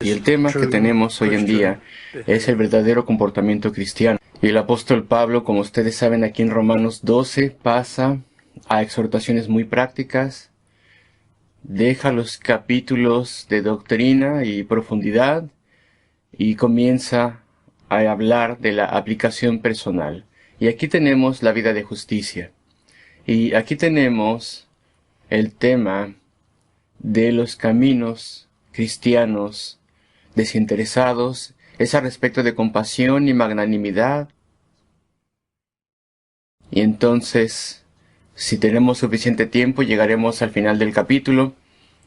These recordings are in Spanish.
Y el tema que tenemos hoy en día es el verdadero comportamiento cristiano. Y el apóstol Pablo, como ustedes saben, aquí en Romanos 12 pasa a exhortaciones muy prácticas, deja los capítulos de doctrina y profundidad y comienza a hablar de la aplicación personal. Y aquí tenemos la vida de justicia. Y aquí tenemos el tema de los caminos cristianos desinteresados, es al respecto de compasión y magnanimidad. Y entonces, si tenemos suficiente tiempo, llegaremos al final del capítulo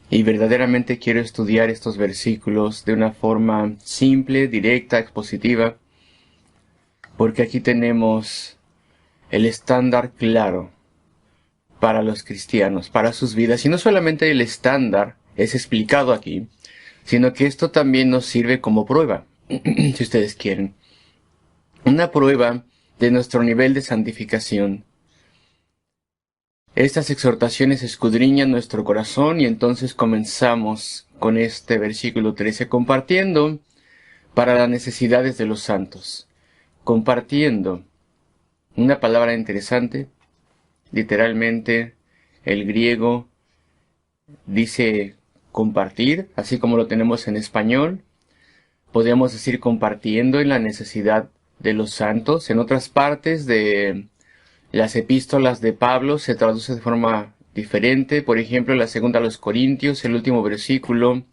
y verdaderamente quiero estudiar estos versículos de una forma simple, directa, expositiva, porque aquí tenemos el estándar claro para los cristianos, para sus vidas. Y no solamente el estándar es explicado aquí, sino que esto también nos sirve como prueba, si ustedes quieren. Una prueba de nuestro nivel de santificación. Estas exhortaciones escudriñan nuestro corazón y entonces comenzamos con este versículo 13, compartiendo para las necesidades de los santos. Compartiendo. Una palabra interesante. Literalmente, el griego dice compartir, así como lo tenemos en español. Podríamos decir compartiendo en la necesidad de los santos. En otras partes de las epístolas de Pablo se traduce de forma diferente. Por ejemplo, en la segunda a los Corintios, el último versículo,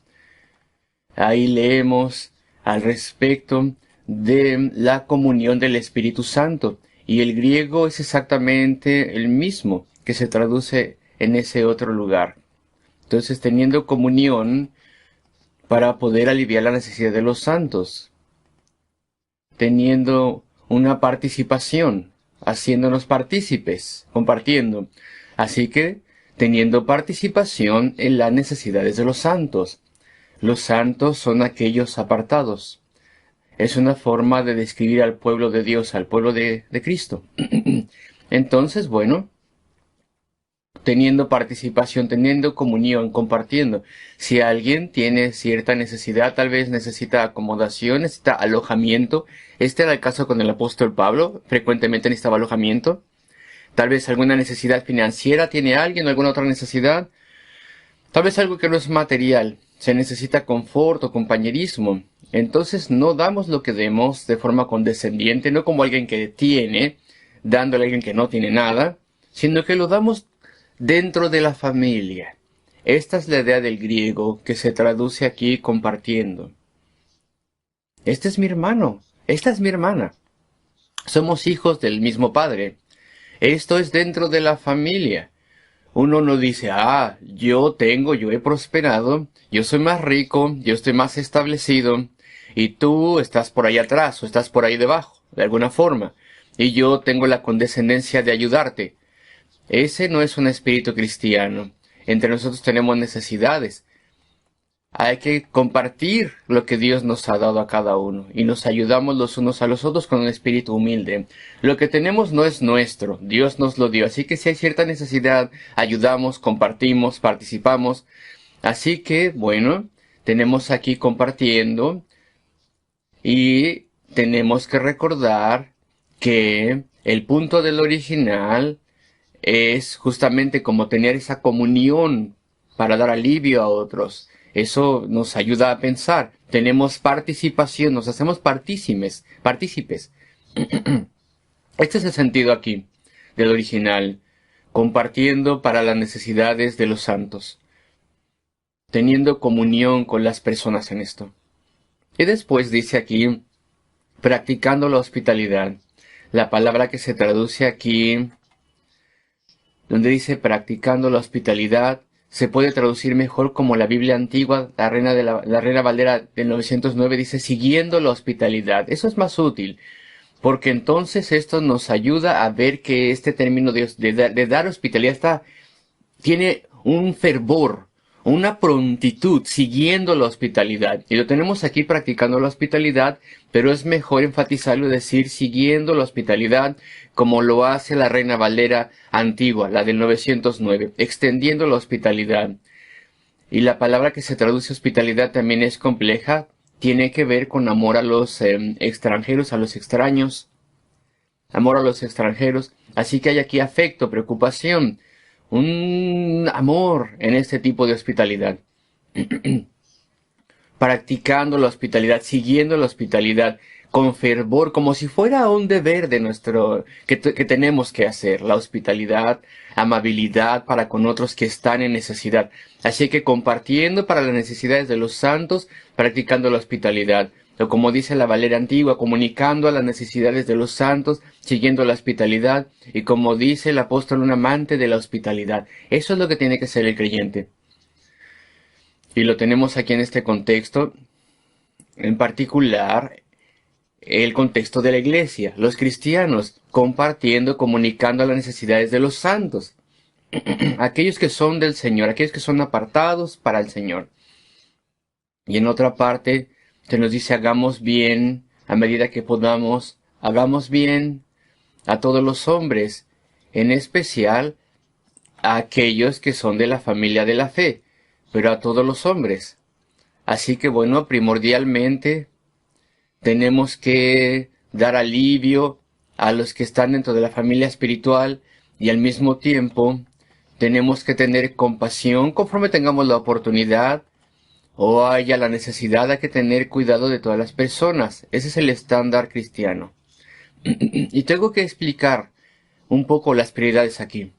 ahí leemos al respecto de la comunión del Espíritu Santo. Y el griego es exactamente el mismo que se traduce en ese otro lugar. Entonces, teniendo comunión para poder aliviar la necesidad de los santos. Teniendo una participación, haciéndonos partícipes, compartiendo. Así que, teniendo participación en las necesidades de los santos. Los santos son aquellos apartados. Es una forma de describir al pueblo de Dios, al pueblo de Cristo. Entonces, bueno, teniendo participación, teniendo comunión, compartiendo. Si alguien tiene cierta necesidad, tal vez necesita acomodación, necesita alojamiento. Este era el caso con el apóstol Pablo, frecuentemente necesitaba alojamiento. Tal vez alguna necesidad financiera tiene alguien, alguna otra necesidad. Tal vez algo que no es material, se necesita confort o compañerismo. Entonces no damos lo que demos de forma condescendiente, no como alguien que tiene, dándole a alguien que no tiene nada, sino que lo damos dentro de la familia. Esta es la idea del griego que se traduce aquí compartiendo. Este es mi hermano, esta es mi hermana. Somos hijos del mismo padre. Esto es dentro de la familia. Uno no dice, yo he prosperado, yo soy más rico, yo estoy más establecido, y tú estás por ahí atrás o estás por ahí debajo, de alguna forma, y yo tengo la condescendencia de ayudarte. Ese no es un espíritu cristiano. Entre nosotros tenemos necesidades. Hay que compartir lo que Dios nos ha dado a cada uno y nos ayudamos los unos a los otros con un espíritu humilde. Lo que tenemos no es nuestro, Dios nos lo dio. Así que si hay cierta necesidad, ayudamos, compartimos, participamos. Así que, bueno, tenemos aquí compartiendo y tenemos que recordar que el punto del original es justamente como tener esa comunión para dar alivio a otros. Eso nos ayuda a pensar. Tenemos participación, nos hacemos partícipes. Este es el sentido aquí del original. Compartiendo para las necesidades de los santos. Teniendo comunión con las personas en esto. Y después dice aquí, practicando la hospitalidad. La palabra que se traduce aquí, donde dice practicando la hospitalidad, se puede traducir mejor como la Biblia antigua, la Reina Valera del 909 dice siguiendo la hospitalidad. Eso es más útil, porque entonces esto nos ayuda a ver que este término de dar hospitalidad tiene un fervor, una prontitud siguiendo la hospitalidad. Y lo tenemos aquí practicando la hospitalidad, pero es mejor enfatizarlo y decir siguiendo la hospitalidad como lo hace la Reina Valera antigua, la del 909, extendiendo la hospitalidad. Y la palabra que se traduce hospitalidad también es compleja. Tiene que ver con amor a los extranjeros, a los extraños. Amor a los extranjeros. Así que hay aquí afecto, preocupación, un amor en este tipo de hospitalidad. Practicando la hospitalidad, siguiendo la hospitalidad con fervor, como si fuera un deber de nuestro, que tenemos que hacer, la hospitalidad, amabilidad para con otros que están en necesidad. Así que compartiendo para las necesidades de los santos, practicando la hospitalidad. O como dice la Valera antigua, comunicando a las necesidades de los santos, siguiendo la hospitalidad, y como dice el apóstol, un amante de la hospitalidad. Eso es lo que tiene que ser el creyente. Y lo tenemos aquí en este contexto, en particular, el contexto de la iglesia, los cristianos, compartiendo, comunicando las necesidades de los santos, aquellos que son del Señor, aquellos que son apartados para el Señor. Y en otra parte, se nos dice, hagamos bien, a medida que podamos, hagamos bien a todos los hombres, en especial a aquellos que son de la familia de la fe, pero a todos los hombres. Así que bueno, primordialmente tenemos que dar alivio a los que están dentro de la familia espiritual y al mismo tiempo tenemos que tener compasión conforme tengamos la oportunidad o haya la necesidad. Hay que tener cuidado de todas las personas. Ese es el estándar cristiano. Y tengo que explicar un poco las prioridades aquí.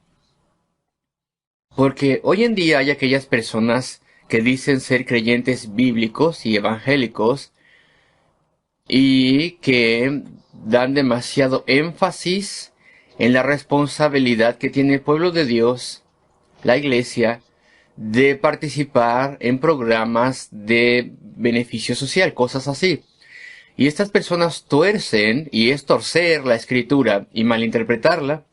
Porque hoy en día hay aquellas personas que dicen ser creyentes bíblicos y evangélicos y que dan demasiado énfasis en la responsabilidad que tiene el pueblo de Dios, la iglesia, de participar en programas de beneficio social, cosas así. Y estas personas tuercen, y es torcer la escritura y malinterpretarla,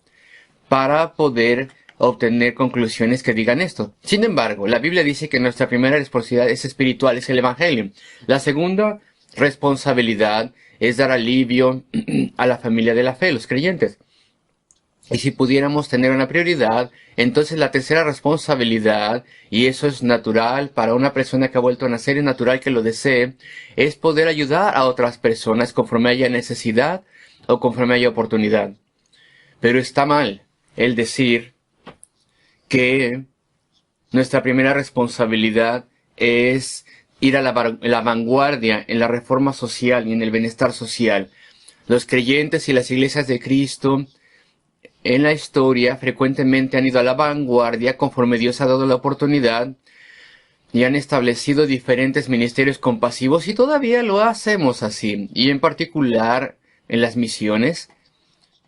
para poder obtener conclusiones que digan esto. Sin embargo, la Biblia dice que nuestra primera responsabilidad es espiritual, es el Evangelio. La segunda responsabilidad es dar alivio a la familia de la fe, los creyentes. Y si pudiéramos tener una prioridad, entonces la tercera responsabilidad, y eso es natural para una persona que ha vuelto a nacer, es natural que lo desee, es poder ayudar a otras personas conforme haya necesidad o conforme haya oportunidad. Pero está mal el decir que nuestra primera responsabilidad es ir a la vanguardia en la reforma social y en el bienestar social. Los creyentes y las iglesias de Cristo en la historia frecuentemente han ido a la vanguardia conforme Dios ha dado la oportunidad y han establecido diferentes ministerios compasivos y todavía lo hacemos así, y en particular en las misiones.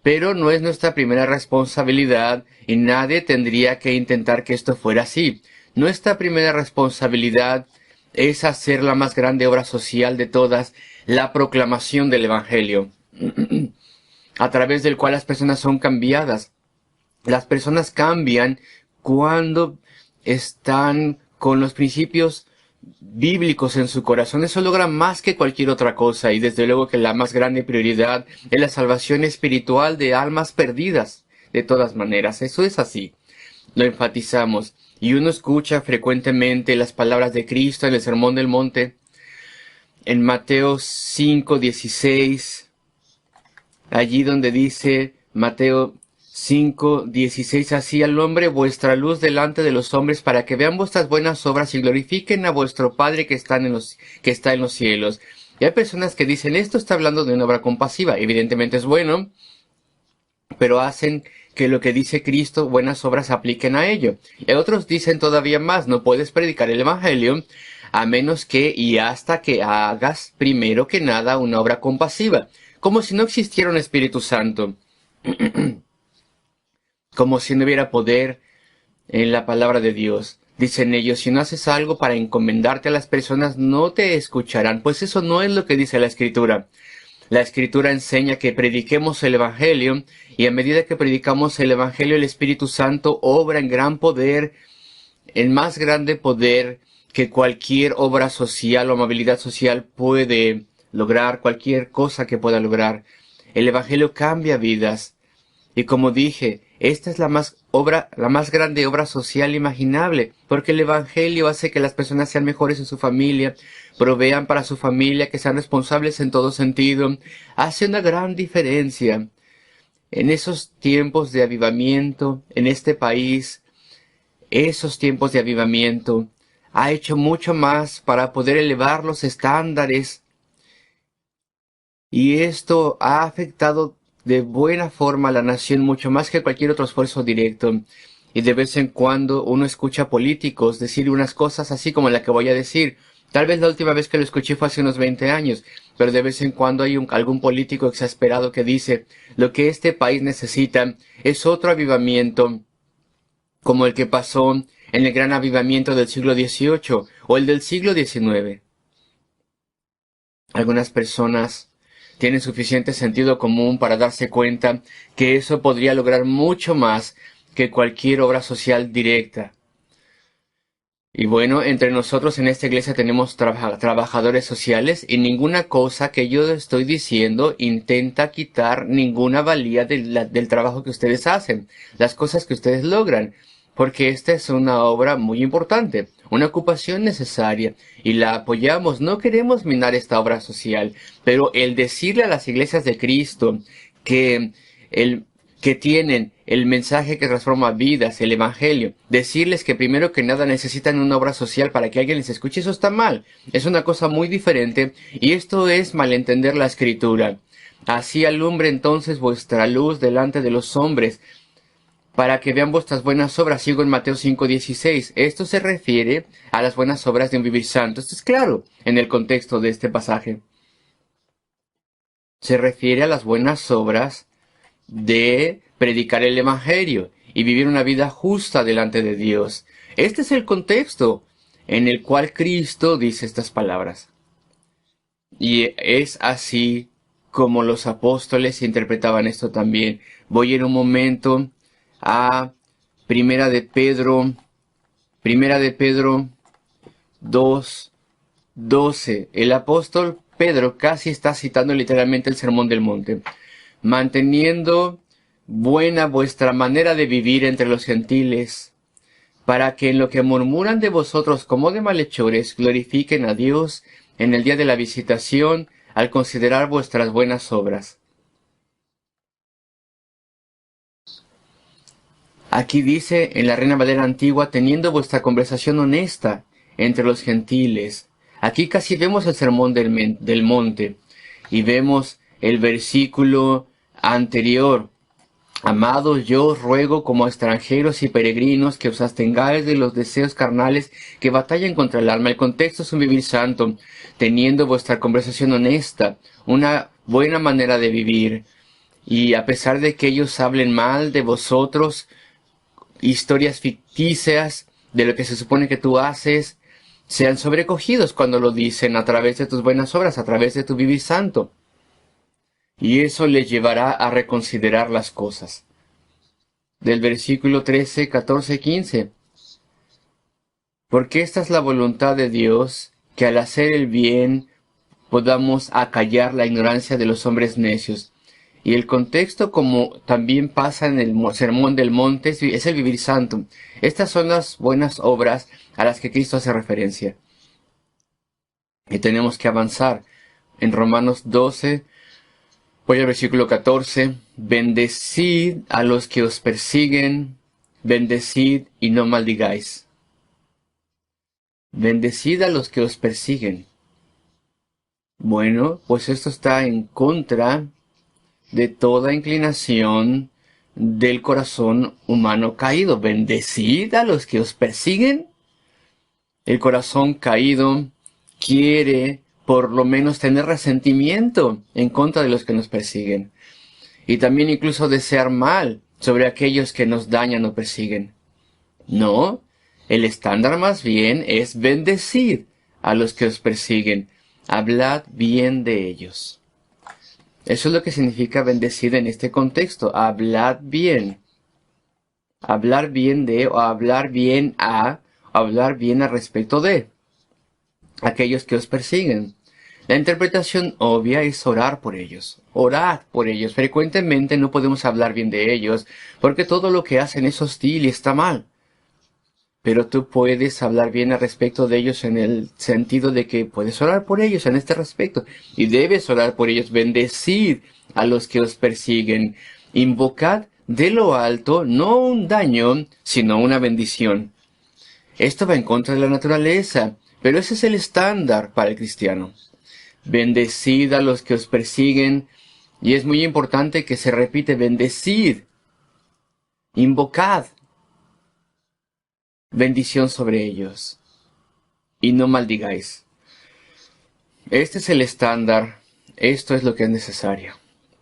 Pero no es nuestra primera responsabilidad y nadie tendría que intentar que esto fuera así. Nuestra primera responsabilidad es hacer la más grande obra social de todas, la proclamación del Evangelio, a través del cual las personas son cambiadas. Las personas cambian cuando están con los principios bíblicos en su corazón. Eso logra más que cualquier otra cosa, y desde luego que la más grande prioridad es la salvación espiritual de almas perdidas. De todas maneras, eso es así. Lo enfatizamos. Y uno escucha frecuentemente las palabras de Cristo en el Sermón del Monte, en Mateo 5:16, allí donde dice Mateo 5:16, así alumbre vuestra luz delante de los hombres para que vean vuestras buenas obras y glorifiquen a vuestro Padre que está en los cielos. Y hay personas que dicen, esto está hablando de una obra compasiva. Evidentemente es bueno, pero hacen que lo que dice Cristo, buenas obras, apliquen a ello. Y otros dicen todavía más, no puedes predicar el Evangelio a menos que y hasta que hagas primero que nada una obra compasiva. Como si no existiera un Espíritu Santo. Como si no hubiera poder en la palabra de Dios. Dicen ellos, si no haces algo para encomendarte a las personas, no te escucharán. Pues eso no es lo que dice la Escritura. La Escritura enseña que prediquemos el Evangelio, y a medida que predicamos el Evangelio, el Espíritu Santo obra en gran poder, en más grande poder que cualquier obra social o amabilidad social puede lograr, cualquier cosa que pueda lograr. El Evangelio cambia vidas. Y como dije, Esta es la más grande obra social imaginable, porque el Evangelio hace que las personas sean mejores en su familia, provean para su familia, que sean responsables en todo sentido. Hace una gran diferencia. En esos tiempos de avivamiento, en este país, esos tiempos de avivamiento, ha hecho mucho más para poder elevar los estándares, y esto ha afectado de buena forma a la nación mucho más que cualquier otro esfuerzo directo. Y de vez en cuando uno escucha políticos decir unas cosas así como la que voy a decir. Tal vez la última vez que lo escuché fue hace unos 20 años, pero de vez en cuando hay algún político exasperado que dice, lo que este país necesita es otro avivamiento, como el que pasó en el gran avivamiento del siglo XVIII o el del siglo XIX. Algunas personas tienen suficiente sentido común para darse cuenta que eso podría lograr mucho más que cualquier obra social directa. Y bueno, entre nosotros en esta iglesia tenemos trabajadores sociales, y ninguna cosa que yo estoy diciendo intenta quitar ninguna valía del trabajo que ustedes hacen, las cosas que ustedes logran, porque esta es una obra muy importante, una ocupación necesaria, y la apoyamos. No queremos minar esta obra social, pero el decirle a las iglesias de Cristo que el que tienen el mensaje que transforma vidas, el Evangelio, decirles que primero que nada necesitan una obra social para que alguien les escuche, eso está mal. Es una cosa muy diferente, y esto es malentender la Escritura. Así alumbre entonces vuestra luz delante de los hombres, para que vean vuestras buenas obras. Sigo en Mateo 5:16. Esto se refiere a las buenas obras de un vivir santo. Esto es claro en el contexto de este pasaje. Se refiere a las buenas obras de predicar el Evangelio y vivir una vida justa delante de Dios. Este es el contexto en el cual Cristo dice estas palabras. Y es así como los apóstoles interpretaban esto también. Voy en un momento a Primera de Pedro 2:12. El apóstol Pedro casi está citando literalmente el Sermón del Monte. Manteniendo buena vuestra manera de vivir entre los gentiles, para que en lo que murmuran de vosotros como de malhechores glorifiquen a Dios en el día de la visitación, al considerar vuestras buenas obras. Aquí dice en la Reina Valera Antigua, teniendo vuestra conversación honesta entre los gentiles. Aquí casi vemos el Sermón del Monte, y vemos el versículo anterior. Amados, yo os ruego como a extranjeros y peregrinos que os abstengáis de los deseos carnales que batallan contra el alma. El contexto es un vivir santo, teniendo vuestra conversación honesta, una buena manera de vivir. Y a pesar de que ellos hablen mal de vosotros, historias ficticias de lo que se supone que tú haces, sean sobrecogidos cuando lo dicen a través de tus buenas obras, a través de tu vivir santo. Y eso les llevará a reconsiderar las cosas. Del versículo 13, 14, 15. Porque esta es la voluntad de Dios, que al hacer el bien podamos acallar la ignorancia de los hombres necios. Y el contexto, como también pasa en el Sermón del Monte, es el vivir santo. Estas son las buenas obras a las que Cristo hace referencia. Y tenemos que avanzar. En Romanos 12, voy al versículo 14. Bendecid a los que os persiguen, bendecid y no maldigáis. Bendecid a los que os persiguen. Bueno, pues esto está en contra de toda inclinación del corazón humano caído. Bendecid a los que os persiguen. El corazón caído quiere por lo menos tener resentimiento en contra de los que nos persiguen, y también incluso desear mal sobre aquellos que nos dañan o persiguen. No, el estándar más bien es bendecir a los que os persiguen. Hablad bien de ellos. Eso es lo que significa bendecir en este contexto. Hablad bien. Hablar bien de, o hablar bien a respecto de aquellos que os persiguen. La interpretación obvia es orar por ellos. Orad por ellos. Frecuentemente no podemos hablar bien de ellos porque todo lo que hacen es hostil y está mal. Pero tú puedes hablar bien al respecto de ellos en el sentido de que puedes orar por ellos en este respecto. Y debes orar por ellos, bendecir a los que os persiguen. Invocad de lo alto no un daño, sino una bendición. Esto va en contra de la naturaleza, pero ese es el estándar para el cristiano. Bendecid a los que os persiguen, y es muy importante que se repite, bendecid, invocad bendición sobre ellos, y no maldigáis. Este es el estándar, esto es lo que es necesario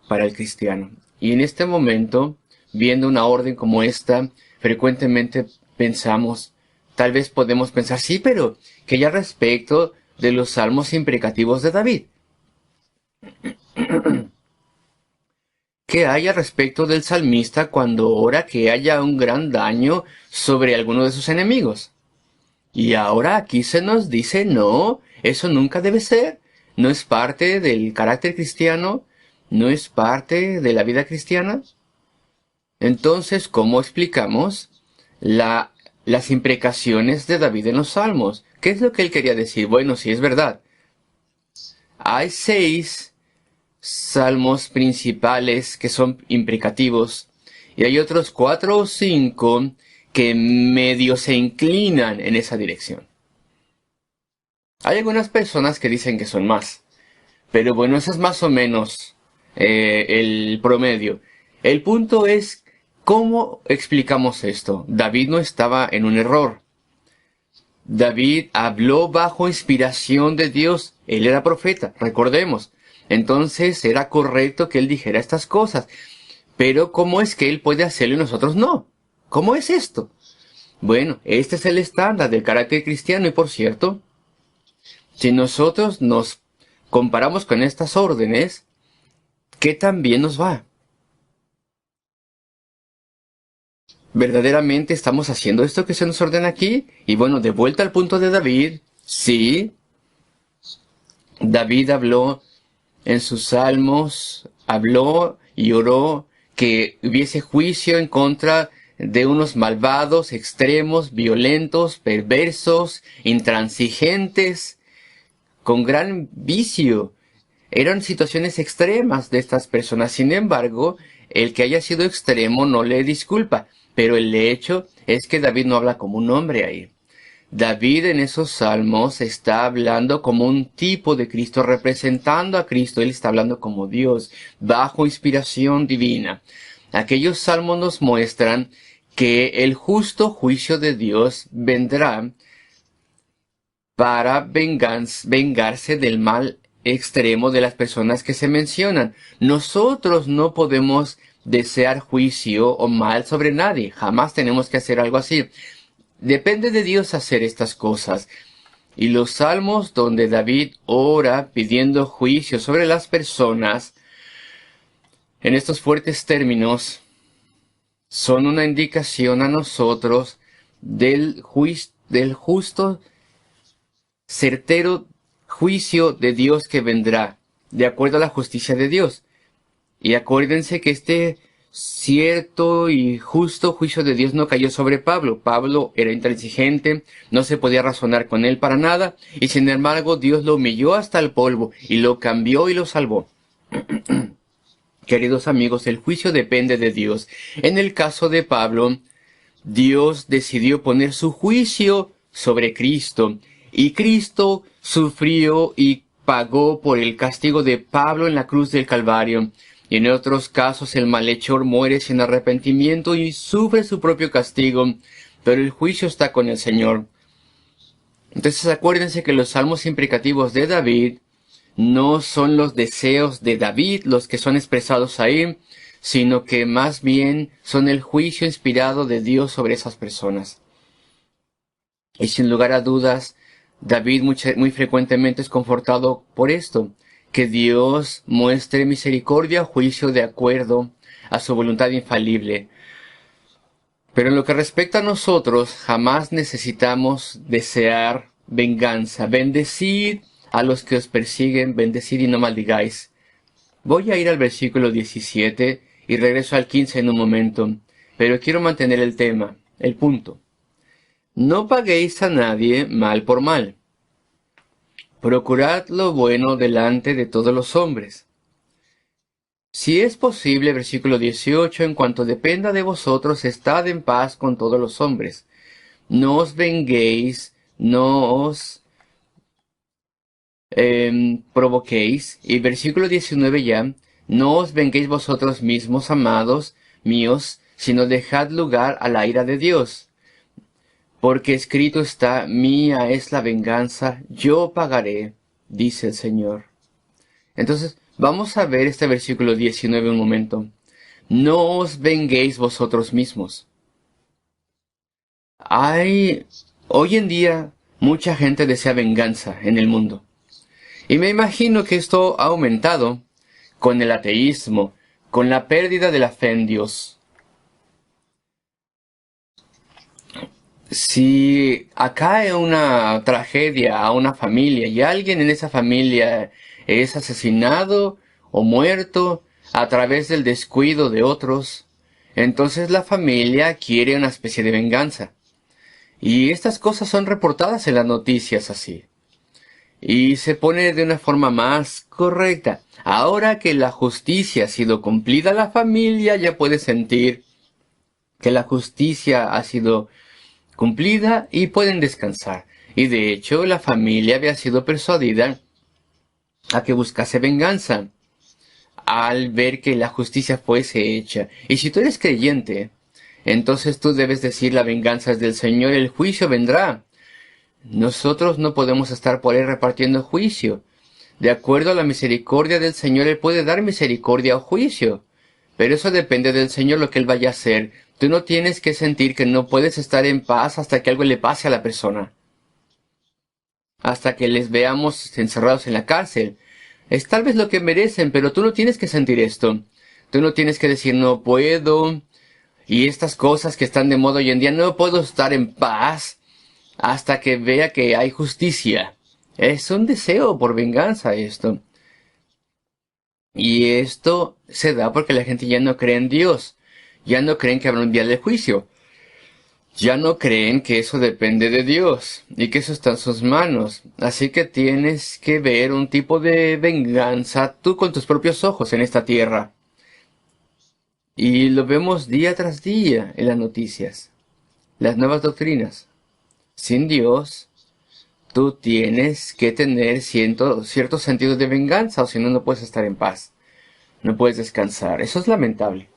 para el cristiano. Y en este momento, viendo una orden como esta, frecuentemente pensamos, tal vez podemos pensar, sí, pero que ya respecto de los salmos imprecativos de David. ¿Qué hay al respecto del salmista cuando ora que haya un gran daño sobre alguno de sus enemigos? Y ahora aquí se nos dice, no, eso nunca debe ser, no es parte del carácter cristiano, no es parte de la vida cristiana. Entonces, ¿cómo explicamos las imprecaciones de David en los salmos? ¿Qué es lo que él quería decir? Bueno, sí es verdad. Hay 6 salmos principales que son imprecativos y hay otros 4 o 5 que medio se inclinan en esa dirección. Hay algunas personas que dicen que son más, pero bueno, eso es más o menos el promedio. El punto es, ¿cómo explicamos esto? David no estaba en un error. David habló bajo inspiración de Dios. Él era profeta, recordemos. Entonces era correcto que él dijera estas cosas. Pero ¿cómo es que él puede hacerlo y nosotros no? ¿Cómo es esto? Bueno, este es el estándar del carácter cristiano y por cierto, si nosotros nos comparamos con estas órdenes, ¿qué tan bien nos va? ¿Verdaderamente estamos haciendo esto que se nos ordena aquí? Y bueno, de vuelta al punto de David, sí, David habló en sus salmos, habló y oró que hubiese juicio en contra de unos malvados, extremos, violentos, perversos, intransigentes, con gran vicio. Eran situaciones extremas de estas personas. Sin embargo, el que haya sido extremo no le disculpa. Pero el hecho es que David no habla como un hombre ahí. David en esos salmos está hablando como un tipo de Cristo, representando a Cristo. Él está hablando como Dios, bajo inspiración divina. Aquellos salmos nos muestran que el justo juicio de Dios vendrá para vengarse del mal extremo de las personas que se mencionan. Nosotros no podemos desear juicio o mal sobre nadie. Jamás tenemos que hacer algo así. Depende de Dios hacer estas cosas. Y los salmos donde David ora pidiendo juicio sobre las personas, en estos fuertes términos, son una indicación a nosotros del justo, certero juicio de Dios que vendrá, de acuerdo a la justicia de Dios. Y acuérdense que este cierto y justo juicio de Dios no cayó sobre Pablo. Pablo era intransigente, no se podía razonar con él para nada, y sin embargo Dios lo humilló hasta el polvo, y lo cambió y lo salvó. Queridos amigos, el juicio depende de Dios. En el caso de Pablo, Dios decidió poner su juicio sobre Cristo, y Cristo sufrió y pagó por el castigo de Pablo en la cruz del Calvario. Y en otros casos el malhechor muere sin arrepentimiento y sufre su propio castigo, pero el juicio está con el Señor. Entonces acuérdense que los salmos imprecativos de David no son los deseos de David los que son expresados ahí, sino que más bien son el juicio inspirado de Dios sobre esas personas. Y sin lugar a dudas, David muy frecuentemente es confortado por esto, que Dios muestre misericordia, juicio de acuerdo a su voluntad infalible. Pero en lo que respecta a nosotros, jamás necesitamos desear venganza. Bendecid a los que os persiguen, bendecid y no maldigáis. Voy a ir al versículo 17 y regreso al 15 en un momento, pero quiero mantener el tema, el punto. No paguéis a nadie mal por mal. Procurad lo bueno delante de todos los hombres. Si es posible, versículo 18, en cuanto dependa de vosotros, estad en paz con todos los hombres. No os venguéis, no os provoquéis. Y versículo 19 ya, no os venguéis vosotros mismos, amados míos, sino dejad lugar a la ira de Dios. Porque escrito está, mía es la venganza, yo pagaré, dice el Señor. Entonces, vamos a ver este versículo 19 un momento. No os venguéis vosotros mismos. Hoy en día, mucha gente desea venganza en el mundo. Y me imagino que esto ha aumentado con el ateísmo, con la pérdida de la fe en Dios. Si acae una tragedia a una familia y alguien en esa familia es asesinado o muerto a través del descuido de otros, entonces la familia quiere una especie de venganza. Y estas cosas son reportadas en las noticias así. Y se pone de una forma más correcta. Ahora que la justicia ha sido cumplida, la familia ya puede sentir que la justicia ha sido cumplida y pueden descansar. Y de hecho, la familia había sido persuadida a que buscase venganza al ver que la justicia fuese hecha. Y si tú eres creyente, entonces tú debes decir la venganza es del Señor, el juicio vendrá. Nosotros no podemos estar por ahí repartiendo juicio. De acuerdo a la misericordia del Señor, Él puede dar misericordia o juicio. Pero eso depende del Señor lo que Él vaya a hacer. Tú no tienes que sentir que no puedes estar en paz hasta que algo le pase a la persona. Hasta que les veamos encerrados en la cárcel. Es tal vez lo que merecen, pero tú no tienes que sentir esto. Tú no tienes que decir no puedo. Y estas cosas que están de moda hoy en día, no puedo estar en paz hasta que vea que hay justicia. Es un deseo por venganza esto. Y esto se da porque la gente ya no cree en Dios. Ya no creen que habrá un día de juicio. Ya no creen que eso depende de Dios y que eso está en sus manos. Así que tienes que ver un tipo de venganza tú con tus propios ojos en esta tierra. Y lo vemos día tras día en las noticias. Las nuevas doctrinas. Sin Dios, tú tienes que tener cierto sentido de venganza, o si no, no puedes estar en paz. No puedes descansar. Eso es lamentable.